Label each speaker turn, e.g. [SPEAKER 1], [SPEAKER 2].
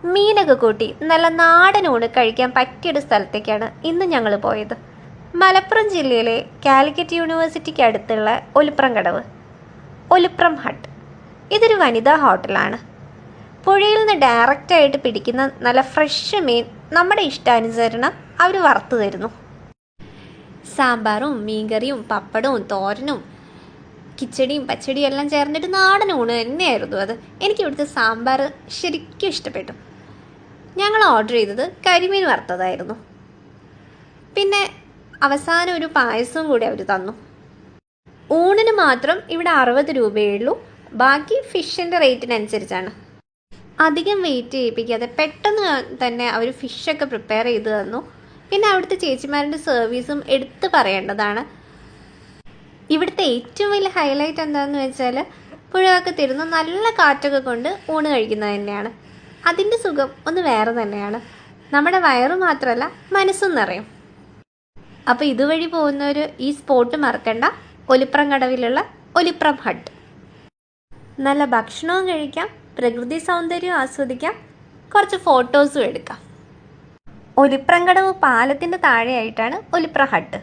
[SPEAKER 1] മീനൊക്കെ കൂട്ടി നല്ല നാടൻ ഊണ് കഴിക്കാൻ പറ്റിയൊരു സ്ഥലത്തേക്കാണ് ഇന്ന് ഞങ്ങൾ പോയത്. മലപ്പുറം ജില്ലയിലെ കാലിക്കറ്റ് യൂണിവേഴ്സിറ്റിക്ക് അടുത്തുള്ള ഒലിപ്രംകടവ് ഒലിപ്രം ഹട്ട്. ഇതൊരു വനിതാ ഹോട്ടലാണ്. പുഴയിൽ നിന്ന് ഡയറക്റ്റായിട്ട് പിടിക്കുന്ന നല്ല ഫ്രഷ് മീൻ നമ്മുടെ ഇഷ്ടാനുസരണം അവർ വറുത്തു തരുന്നു. സാമ്പാറും മീൻകറിയും പപ്പടവും തോരനും കിച്ചടിയും പച്ചടിയും എല്ലാം ചേർന്നിട്ട് നാടൻ ഊണ് തന്നെയായിരുന്നു അത്. എനിക്ക് ഇവിടുത്തെ സാമ്പാർ ശരിക്കും ഇഷ്ടപ്പെട്ടു. ഞങ്ങൾ ഓർഡർ ചെയ്തത് കരിമീൻ വറുത്തതായിരുന്നു. പിന്നെ അവസാനം ഒരു പായസവും കൂടി അവർ തന്നു. ഊണിന് മാത്രം ഇവിടെ 60 രൂപയേ ഉള്ളൂ. ബാക്കി ഫിഷിൻ്റെ റേറ്റിനനുസരിച്ചാണ്. അധികം വെയിറ്റ് ചെയ്യിപ്പിക്കാതെ പെട്ടെന്ന് തന്നെ അവർ ഫിഷൊക്കെ പ്രിപ്പയർ ചെയ്ത് തന്നു. പിന്നെ അവിടുത്തെ ചേച്ചിമാരുടെ സർവീസും എടുത്ത് പറയേണ്ടതാണ്. ഇവിടുത്തെ ഏറ്റവും വലിയ ഹൈലൈറ്റ് എന്താണെന്ന് വെച്ചാൽ പുഴയൊക്കെ തരുന്ന നല്ല കാറ്റൊക്കെ കൊണ്ട് ഊണ് കഴിക്കുന്നത് തന്നെയാണ്. അതിൻ്റെ സുഖം ഒന്ന് വേറെ തന്നെയാണ്. നമ്മുടെ വയറ് മാത്രമല്ല, മനസ്സും നിറയും. അപ്പോൾ ഇതുവഴി പോകുന്നവർ ഈ സ്പോട്ട് മറക്കണ്ട. ഒലിപ്രം കടവിലുള്ള ഒലിപ്രം ഹട്ട്. നല്ല ഭക്ഷണവും കഴിക്കാം, പ്രകൃതി സൗന്ദര്യവും ആസ്വദിക്കാം, കുറച്ച് ഫോട്ടോസും എടുക്കാം. ഒലിപ്രം കടവ് പാലത്തിൻ്റെ താഴെയായിട്ടാണ് ഒലിപ്രം ഹട്ട്.